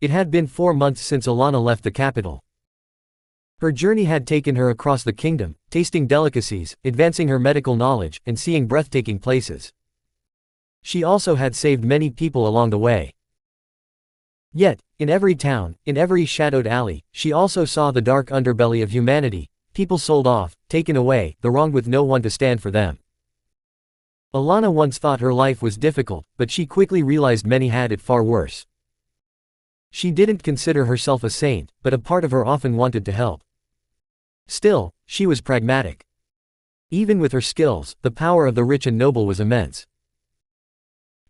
It had been 4 months since Elana left the capital. Her journey had taken her across the kingdom, tasting delicacies, advancing her medical knowledge, and seeing breathtaking places. She also had saved many people along the way. Yet, in every town, in every shadowed alley, she also saw the dark underbelly of humanity, people sold off, taken away, the wronged with no one to stand for them. Elana once thought her life was difficult, but she quickly realized many had it far worse. She didn't consider herself a saint, but a part of her often wanted to help. Still, she was pragmatic. Even with her skills, the power of the rich and noble was immense.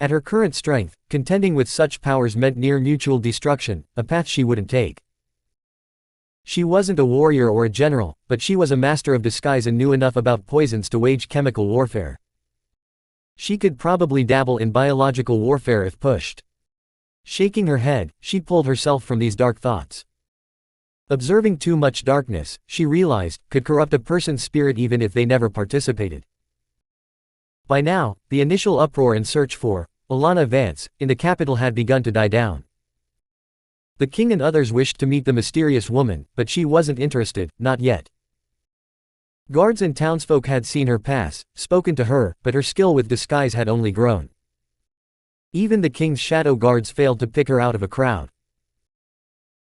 At her current strength, contending with such powers meant near mutual destruction, a path she wouldn't take. She wasn't a warrior or a general, but she was a master of disguise and knew enough about poisons to wage chemical warfare. She could probably dabble in biological warfare if pushed. Shaking her head, she pulled herself from these dark thoughts. Observing too much darkness, she realized, could corrupt a person's spirit even if they never participated. By now, the initial uproar and search for Elana Vance in the capital had begun to die down. The king and others wished to meet the mysterious woman, but she wasn't interested, not yet. Guards and townsfolk had seen her pass, spoken to her, but her skill with disguise had only grown. Even the king's shadow guards failed to pick her out of a crowd.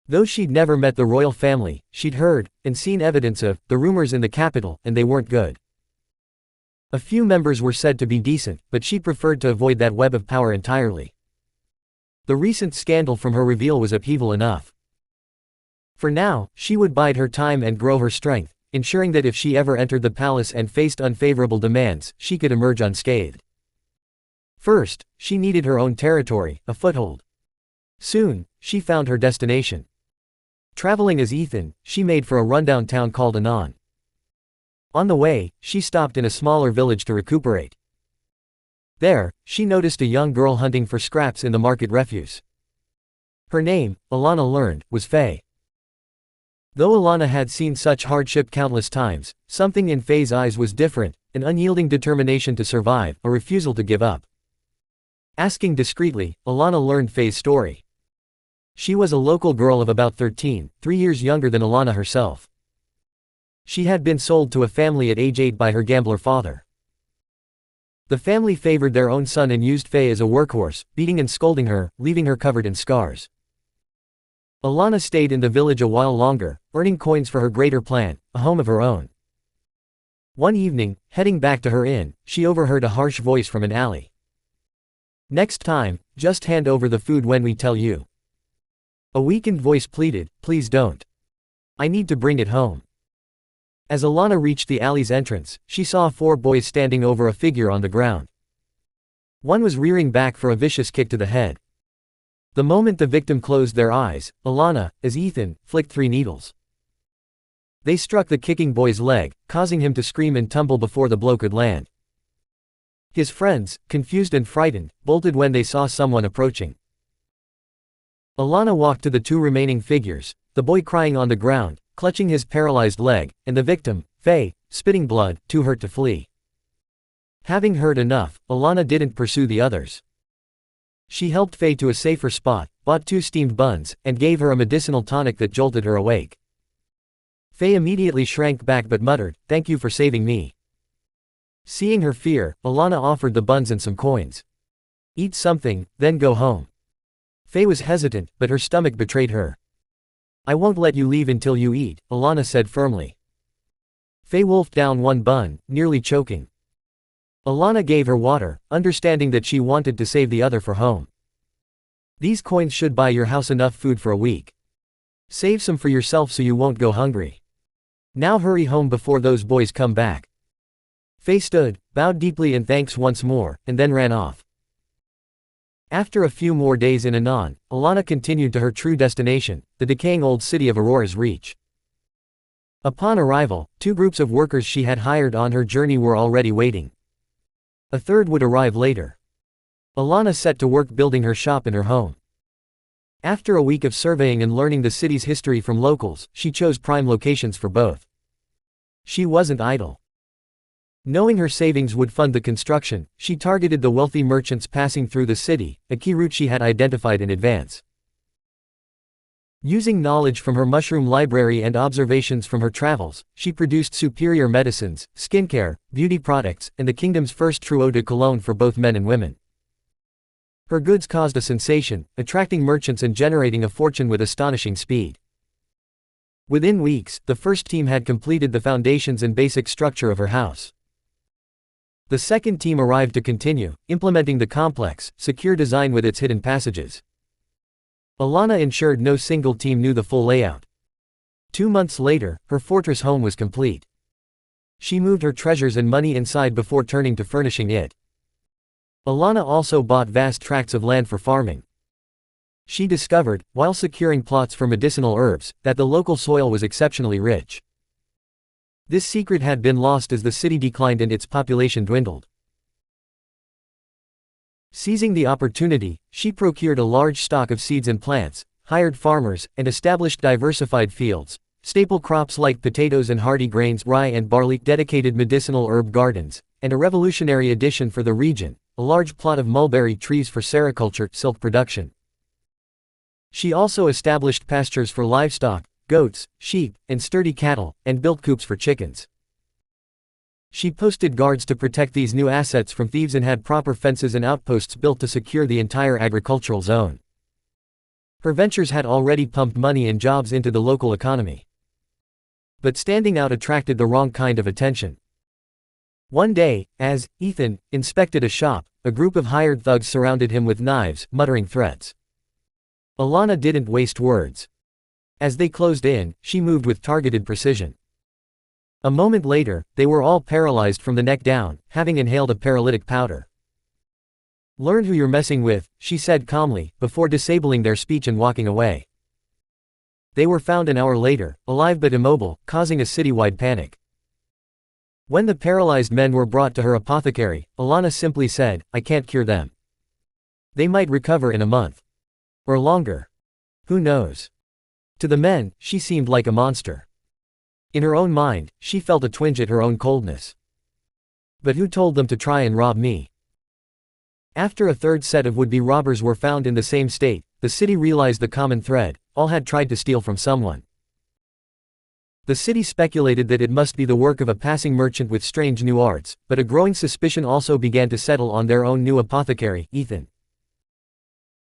Though she'd never met the royal family, she'd heard and seen evidence of the rumors in the capital, and they weren't good. A few members were said to be decent, but she preferred to avoid that web of power entirely. The recent scandal from her reveal was upheaval enough. For now, she would bide her time and grow her strength, ensuring that if she ever entered the palace and faced unfavorable demands, she could emerge unscathed. First, she needed her own territory, a foothold. Soon, she found her destination. Traveling as Ethan, she made for a rundown town called Elana. On the way, she stopped in a smaller village to recuperate. There, she noticed a young girl hunting for scraps in the market refuse. Her name, Elana learned, was Faye. Though Elana had seen such hardship countless times, something in Faye's eyes was different, an unyielding determination to survive, a refusal to give up. Asking discreetly, Elana learned Faye's story. She was a local girl of about 13, 3 years younger than Elana herself. She had been sold to a family at age 8 by her gambler father. The family favored their own son and used Faye as a workhorse, beating and scolding her, leaving her covered in scars. Elana stayed in the village a while longer, earning coins for her greater plan, a home of her own. One evening, heading back to her inn, she overheard a harsh voice from an alley. "Next time, just hand over the food when we tell you." A weakened voice pleaded, "Please don't. I need to bring it home." As Elana reached the alley's entrance, she saw 4 boys standing over a figure on the ground. One was rearing back for a vicious kick to the head. The moment the victim closed their eyes, Elana, as Ethan, flicked 3 needles. They struck the kicking boy's leg, causing him to scream and tumble before the blow could land. His friends, confused and frightened, bolted when they saw someone approaching. Elana walked to the 2 remaining figures, the boy crying on the ground, clutching his paralyzed leg, and the victim, Faye, spitting blood, too hurt to flee. Having heard enough, Elana didn't pursue the others. She helped Faye to a safer spot, bought 2 steamed buns, and gave her a medicinal tonic that jolted her awake. Faye immediately shrank back but muttered, "Thank you for saving me." Seeing her fear, Elana offered the buns and some coins. "Eat something, then go home." Faye was hesitant, but her stomach betrayed her. "I won't let you leave until you eat," Elana said firmly. Faye wolfed down 1 bun, nearly choking. Elana gave her water, understanding that she wanted to save the other for home. "These coins should buy your house enough food for a week. Save some for yourself so you won't go hungry. Now hurry home before those boys come back." Faye stood, bowed deeply in thanks once more, and then ran off. After a few more days in Elana, Elana continued to her true destination, the decaying old city of Aurora's Reach. Upon arrival, 2 groups of workers she had hired on her journey were already waiting. A third would arrive later. Elana set to work building her shop in her home. After a week of surveying and learning the city's history from locals, she chose prime locations for both. She wasn't idle. Knowing her savings would fund the construction, she targeted the wealthy merchants passing through the city, a key route she had identified in advance. Using knowledge from her mushroom library and observations from her travels, she produced superior medicines, skincare, beauty products, and the kingdom's first true eau de cologne for both men and women. Her goods caused a sensation, attracting merchants and generating a fortune with astonishing speed. Within weeks, the first team had completed the foundations and basic structure of her house. The second team arrived to continue, implementing the complex, secure design with its hidden passages. Elana ensured no single team knew the full layout. 2 months later, her fortress home was complete. She moved her treasures and money inside before turning to furnishing it. Elana also bought vast tracts of land for farming. She discovered, while securing plots for medicinal herbs, that the local soil was exceptionally rich. This secret had been lost as the city declined and its population dwindled. Seizing the opportunity, she procured a large stock of seeds and plants, hired farmers, and established diversified fields, staple crops like potatoes and hardy grains, rye and barley, dedicated medicinal herb gardens, and a revolutionary addition for the region, a large plot of mulberry trees for sericulture, silk production. She also established pastures for livestock, goats, sheep, and sturdy cattle, and built coops for chickens. She posted guards to protect these new assets from thieves and had proper fences and outposts built to secure the entire agricultural zone. Her ventures had already pumped money and jobs into the local economy. But standing out attracted the wrong kind of attention. One day, as Ethan inspected a shop, a group of hired thugs surrounded him with knives, muttering threats. Elana didn't waste words. As they closed in, she moved with targeted precision. A moment later, they were all paralyzed from the neck down, having inhaled a paralytic powder. "Learn who you're messing with," she said calmly, before disabling their speech and walking away. They were found an hour later, alive but immobile, causing a citywide panic. When the paralyzed men were brought to her apothecary, Elana simply said, "I can't cure them. They might recover in a month. Or longer. Who knows?" To the men, she seemed like a monster. In her own mind, she felt a twinge at her own coldness. But who told them to try and rob me? After a third set of would-be robbers were found in the same state, the city realized the common thread: all had tried to steal from someone. The city speculated that it must be the work of a passing merchant with strange new arts, but a growing suspicion also began to settle on their own new apothecary, Ethan.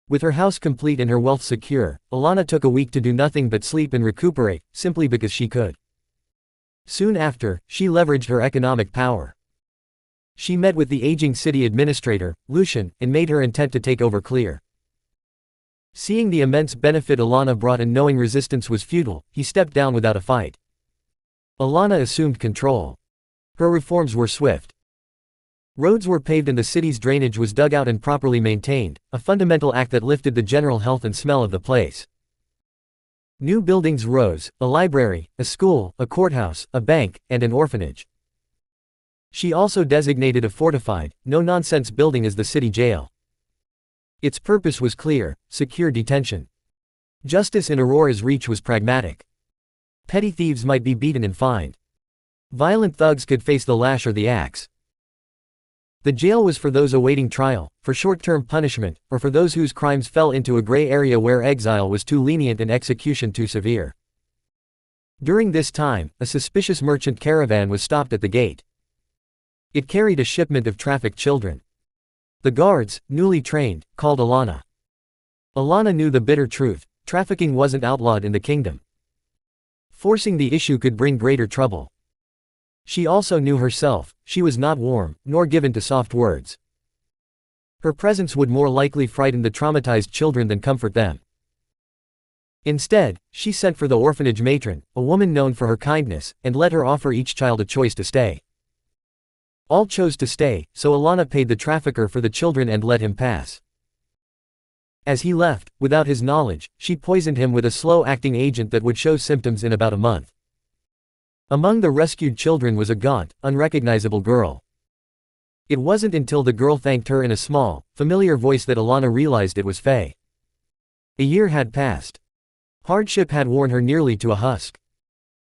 With her house complete and her wealth secure, Elana took a week to do nothing but sleep and recuperate, simply because she could. Soon after, she leveraged her economic power. She met with the aging city administrator, Lucian, and made her intent to take over clear. Seeing the immense benefit Elana brought and knowing resistance was futile, he stepped down without a fight. Elana assumed control. Her reforms were swift. Roads were paved and the city's drainage was dug out and properly maintained, a fundamental act that lifted the general health and smell of the place. New buildings rose: a library, a school, a courthouse, a bank, and an orphanage. She also designated a fortified, no-nonsense building as the city jail. Its purpose was clear: secure detention. Justice in Aurora's reach was pragmatic. Petty thieves might be beaten and fined. Violent thugs could face the lash or the axe. The jail was for those awaiting trial, for short-term punishment, or for those whose crimes fell into a gray area where exile was too lenient and execution too severe. During this time, a suspicious merchant caravan was stopped at the gate. It carried a shipment of trafficked children. The guards, newly trained, called Elana. Elana knew the bitter truth: trafficking wasn't outlawed in the kingdom. Forcing the issue could bring greater trouble. She also knew herself: she was not warm, nor given to soft words. Her presence would more likely frighten the traumatized children than comfort them. Instead, she sent for the orphanage matron, a woman known for her kindness, and let her offer each child a choice to stay. All chose to stay, so Elana paid the trafficker for the children and let him pass. As he left, without his knowledge, she poisoned him with a slow-acting agent that would show symptoms in about a month. Among the rescued children was a gaunt, unrecognizable girl. It wasn't until the girl thanked her in a small, familiar voice that Elana realized it was Faye. A year had passed. Hardship had worn her nearly to a husk.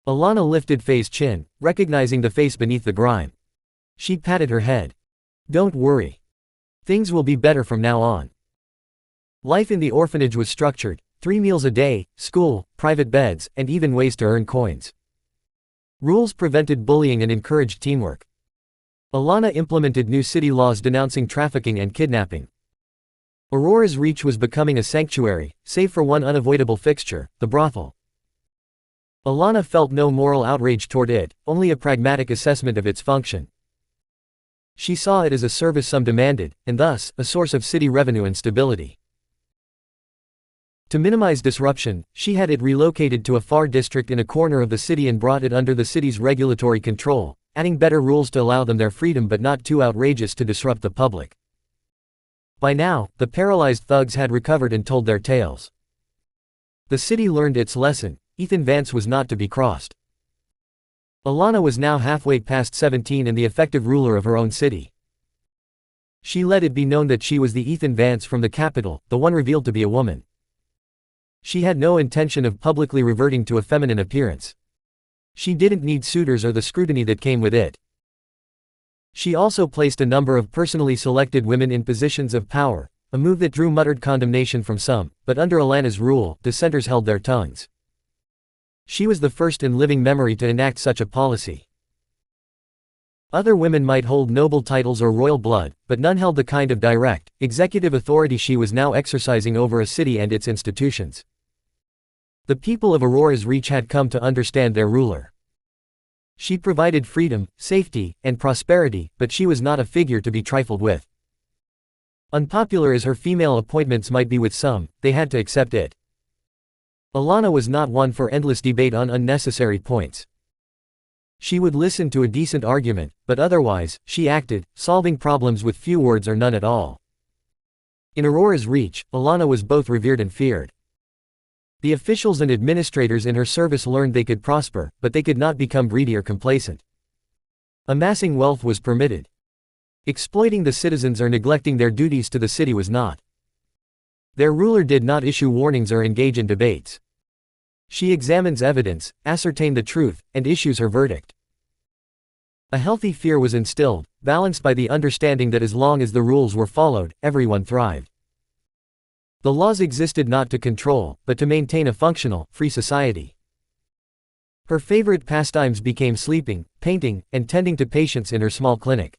Elana lifted Faye's chin, recognizing the face beneath the grime. She patted her head. "Don't worry. Things will be better from now on." Life in the orphanage was structured: 3 meals a day, school, private beds, and even ways to earn coins. Rules prevented bullying and encouraged teamwork. Elana implemented new city laws denouncing trafficking and kidnapping. Aurora's Reach was becoming a sanctuary, save for one unavoidable fixture, the brothel. Elana felt no moral outrage toward it, only a pragmatic assessment of its function. She saw it as a service some demanded, and thus, a source of city revenue and stability. To minimize disruption, she had it relocated to a far district in a corner of the city and brought it under the city's regulatory control, adding better rules to allow them their freedom but not too outrageous to disrupt the public. By now, the paralyzed thugs had recovered and told their tales. The city learned its lesson: Ethan Vance was not to be crossed. Elana was now halfway past 17 and the effective ruler of her own city. She let it be known that she was the Ethan Vance from the capital, the one revealed to be a woman. She had no intention of publicly reverting to a feminine appearance. She didn't need suitors or the scrutiny that came with it. She also placed a number of personally selected women in positions of power, a move that drew muttered condemnation from some, but under Elana's rule, dissenters held their tongues. She was the first in living memory to enact such a policy. Other women might hold noble titles or royal blood, but none held the kind of direct, executive authority she was now exercising over a city and its institutions. The people of Aurora's Reach had come to understand their ruler. She provided freedom, safety, and prosperity, but she was not a figure to be trifled with. Unpopular as her female appointments might be with some, they had to accept it. Elana was not one for endless debate on unnecessary points. She would listen to a decent argument, but otherwise, she acted, solving problems with few words or none at all. In Aurora's Reach, Elana was both revered and feared. The officials and administrators in her service learned they could prosper, but they could not become greedy or complacent. Amassing wealth was permitted. Exploiting the citizens or neglecting their duties to the city was not. Their ruler did not issue warnings or engage in debates. She examines evidence, ascertains the truth, and issues her verdict. A healthy fear was instilled, balanced by the understanding that as long as the rules were followed, everyone thrived. The laws existed not to control, but to maintain a functional, free society. Her favorite pastimes became sleeping, painting, and tending to patients in her small clinic.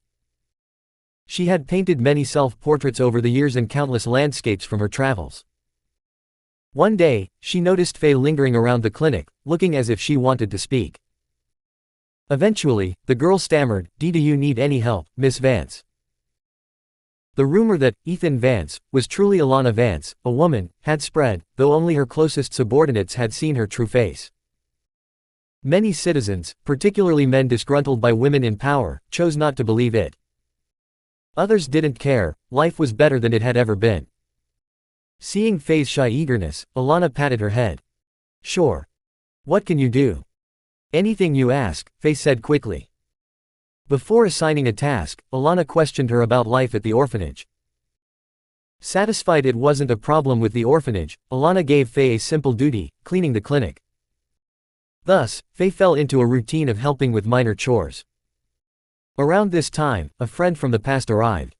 She had painted many self-portraits over the years and countless landscapes from her travels. One day, she noticed Faye lingering around the clinic, looking as if she wanted to speak. Eventually, the girl stammered, "Do you need any help, Miss Vance?" The rumor that Ethan Vance was truly Elana Vance, a woman, had spread, though only her closest subordinates had seen her true face. Many citizens, particularly men disgruntled by women in power, chose not to believe it. Others didn't care, life was better than it had ever been. Seeing Faye's shy eagerness, Elana patted her head. "Sure. What can you do?" "Anything you ask," Faye said quickly. Before assigning a task, Elana questioned her about life at the orphanage. Satisfied it wasn't a problem with the orphanage, Elana gave Faye a simple duty: cleaning the clinic. Thus, Faye fell into a routine of helping with minor chores. Around this time, a friend from the past arrived.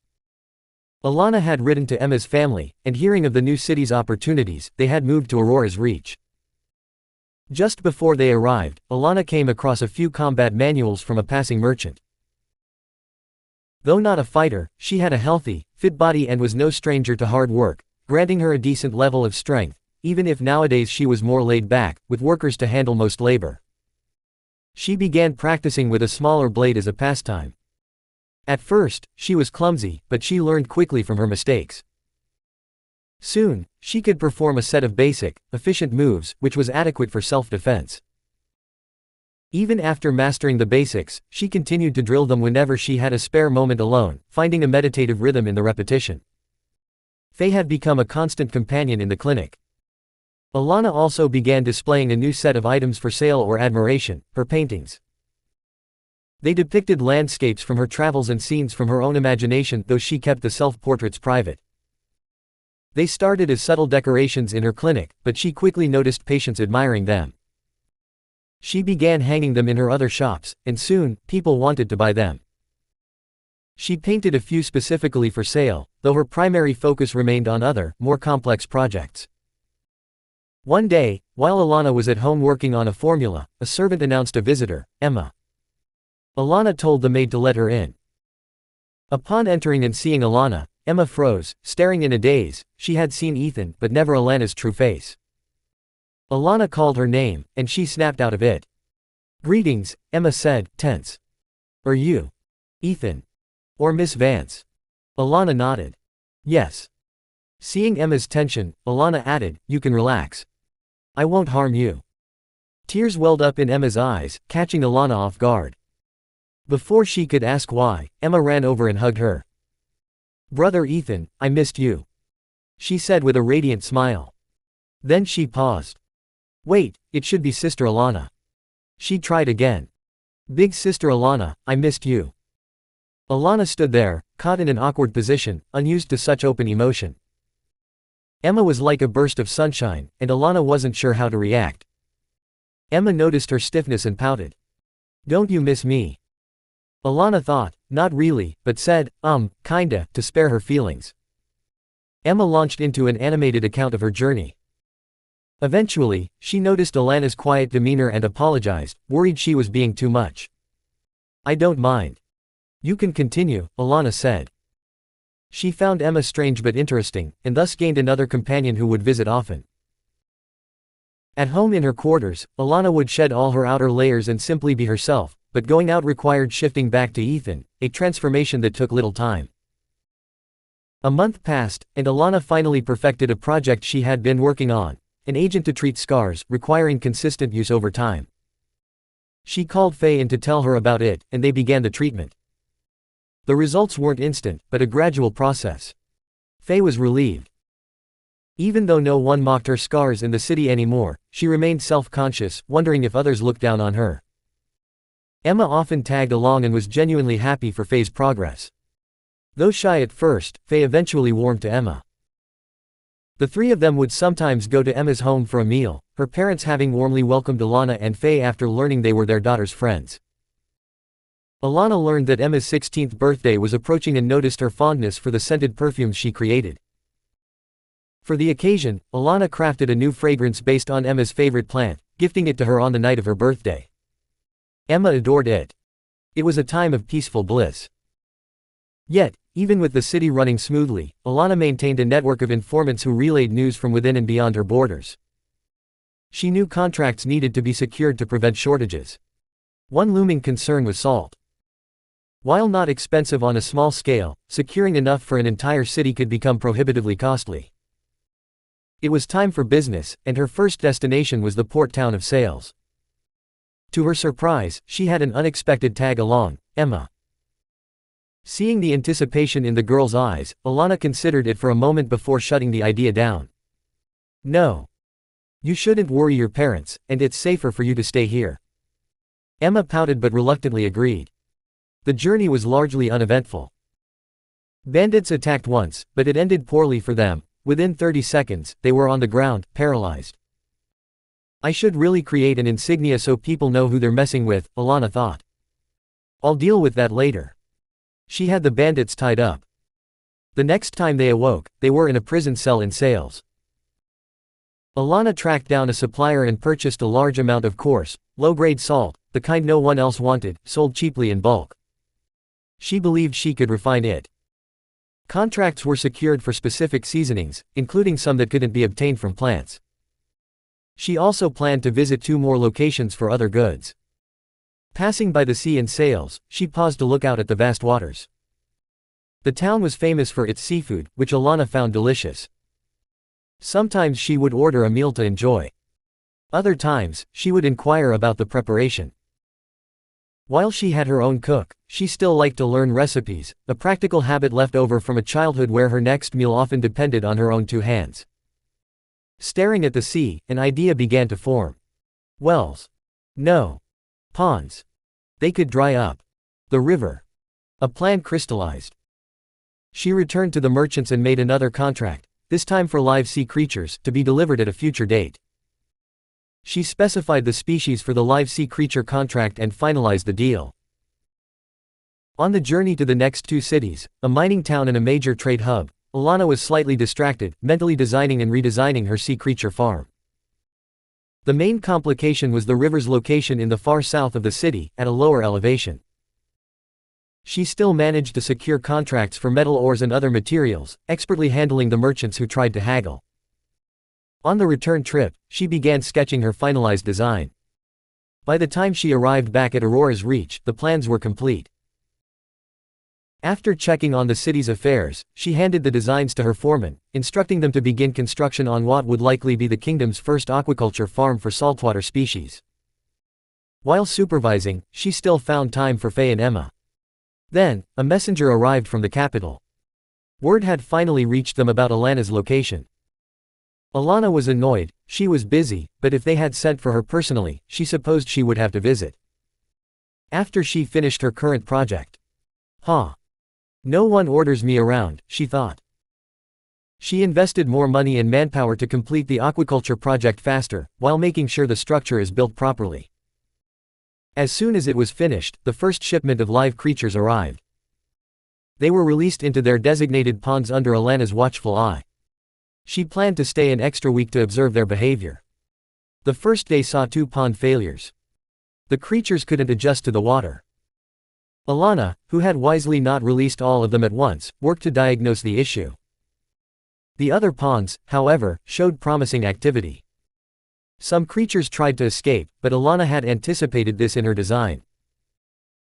Elana had written to Emma's family, and hearing of the new city's opportunities, they had moved to Aurora's Reach. Just before they arrived, Elana came across a few combat manuals from a passing merchant. Though not a fighter, she had a healthy, fit body and was no stranger to hard work, granting her a decent level of strength, even if nowadays she was more laid back, with workers to handle most labor. She began practicing with a smaller blade as a pastime. At first, she was clumsy, but she learned quickly from her mistakes. Soon, she could perform a set of basic, efficient moves, which was adequate for self-defense. Even after mastering the basics, she continued to drill them whenever she had a spare moment alone, finding a meditative rhythm in the repetition. Faye had become a constant companion in the clinic. Elana also began displaying a new set of items for sale or admiration: her paintings. They depicted landscapes from her travels and scenes from her own imagination, though she kept the self-portraits private. They started as subtle decorations in her clinic, but she quickly noticed patients admiring them. She began hanging them in her other shops, and soon, people wanted to buy them. She painted a few specifically for sale, though her primary focus remained on other, more complex projects. One day, while Elana was at home working on a formula, a servant announced a visitor, Emma. Elana told the maid to let her in. Upon entering and seeing Elana, Emma froze, staring in a daze. She had seen Ethan but never Elana's true face. Elana called her name, and she snapped out of it. "Greetings," Emma said, tense. "Are you Ethan? Or Miss Vance?" Elana nodded. "Yes." Seeing Emma's tension, Elana added, "You can relax. I won't harm you." Tears welled up in Emma's eyes, catching Elana off guard. Before she could ask why, Emma ran over and hugged her. "Brother Ethan, I missed you," she said with a radiant smile. Then she paused. "Wait, it should be Sister Elana." She tried again. "Big Sister Elana, I missed you." Elana stood there, caught in an awkward position, unused to such open emotion. Emma was like a burst of sunshine, and Elana wasn't sure how to react. Emma noticed her stiffness and pouted. "Don't you miss me?" Elana thought, not really, but said, kinda, to spare her feelings. Emma launched into an animated account of her journey. Eventually, she noticed Elana's quiet demeanor and apologized, worried she was being too much. "I don't mind. You can continue," Elana said. She found Emma strange but interesting, and thus gained another companion who would visit often. At home in her quarters, Elana would shed all her outer layers and simply be herself, but going out required shifting back to Ethan, a transformation that took little time. A month passed, and Elana finally perfected a project she had been working on, an agent to treat scars, requiring consistent use over time. She called Faye in to tell her about it, and they began the treatment. The results weren't instant, but a gradual process. Faye was relieved. Even though no one mocked her scars in the city anymore, she remained self-conscious, wondering if others looked down on her. Emma often tagged along and was genuinely happy for Faye's progress. Though shy at first, Faye eventually warmed to Emma. The three of them would sometimes go to Emma's home for a meal, her parents having warmly welcomed Elana and Faye after learning they were their daughter's friends. Elana learned that Emma's 16th birthday was approaching and noticed her fondness for the scented perfumes she created. For the occasion, Elana crafted a new fragrance based on Emma's favorite plant, gifting it to her on the night of her birthday. Emma adored it. It was a time of peaceful bliss. Yet, even with the city running smoothly, Elana maintained a network of informants who relayed news from within and beyond her borders. She knew contracts needed to be secured to prevent shortages. One looming concern was salt. While not expensive on a small scale, securing enough for an entire city could become prohibitively costly. It was time for business, and her first destination was the port town of Sales. To her surprise, she had an unexpected tag along, Emma. Seeing the anticipation in the girl's eyes, Elana considered it for a moment before shutting the idea down. "No. You shouldn't worry your parents, and it's safer for you to stay here." Emma pouted but reluctantly agreed. The journey was largely uneventful. Bandits attacked once, but it ended poorly for them. Within 30 seconds, they were on the ground, paralyzed. "I should really create an insignia so people know who they're messing with," Elana thought. "I'll deal with that later." She had the bandits tied up. The next time they awoke, they were in a prison cell in Sales. Elana tracked down a supplier and purchased a large amount of coarse, low-grade salt, the kind no one else wanted, sold cheaply in bulk. She believed she could refine it. Contracts were secured for specific seasonings, including some that couldn't be obtained from plants. She also planned to visit 2 more locations for other goods. Passing by the sea in Sales, she paused to look out at the vast waters. The town was famous for its seafood, which Elana found delicious. Sometimes she would order a meal to enjoy. Other times, she would inquire about the preparation. While she had her own cook, she still liked to learn recipes, a practical habit left over from a childhood where her next meal often depended on her own 2 hands. Staring at the sea, an idea began to form. Wells. No. Ponds. They could dry up. The river. A plan crystallized. She returned to the merchants and made another contract, this time for live sea creatures, to be delivered at a future date. She specified the species for the live sea creature contract and finalized the deal. On the journey to the next 2 cities, a mining town and a major trade hub, Elana was slightly distracted, mentally designing and redesigning her sea creature farm. The main complication was the river's location in the far south of the city, at a lower elevation. She still managed to secure contracts for metal ores and other materials, expertly handling the merchants who tried to haggle. On the return trip, she began sketching her finalized design. By the time she arrived back at Aurora's Reach, the plans were complete. After checking on the city's affairs, she handed the designs to her foreman, instructing them to begin construction on what would likely be the kingdom's first aquaculture farm for saltwater species. While supervising, she still found time for Faye and Emma. Then, a messenger arrived from the capital. Word had finally reached them about Elana's location. Elana was annoyed. She was busy, but if they had sent for her personally, she supposed she would have to visit. After she finished her current project. No one orders me around, she thought. She invested more money and manpower to complete the aquaculture project faster, while making sure the structure is built properly. As soon as it was finished, the first shipment of live creatures arrived. They were released into their designated ponds under Elana's watchful eye. She planned to stay an extra week to observe their behavior. The first day saw 2 pond failures. The creatures couldn't adjust to the water. Elana, who had wisely not released all of them at once, worked to diagnose the issue. The other ponds, however, showed promising activity. Some creatures tried to escape, but Elana had anticipated this in her design.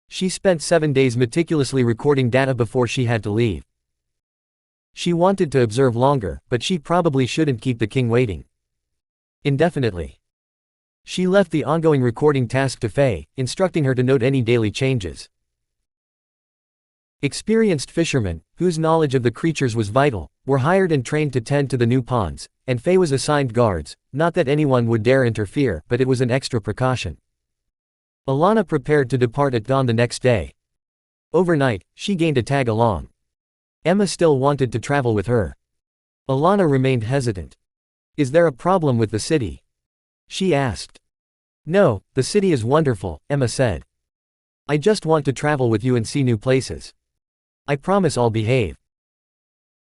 She spent 7 days meticulously recording data before she had to leave. She wanted to observe longer, but she probably shouldn't keep the king waiting indefinitely. She left the ongoing recording task to Faye, instructing her to note any daily changes. Experienced fishermen, whose knowledge of the creatures was vital, were hired and trained to tend to the new ponds, and Faye was assigned guards, not that anyone would dare interfere, but it was an extra precaution. Elana prepared to depart at dawn the next day. Overnight, she gained a tag along. Emma still wanted to travel with her. Elana remained hesitant. "Is there a problem with the city?" she asked. "No, the city is wonderful," Emma said. "I just want to travel with you and see new places. I promise I'll behave."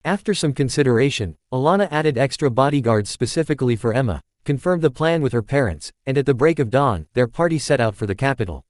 After some consideration, Elana added extra bodyguards specifically for Emma, confirmed the plan with her parents, and at the break of dawn, their party set out for the capital.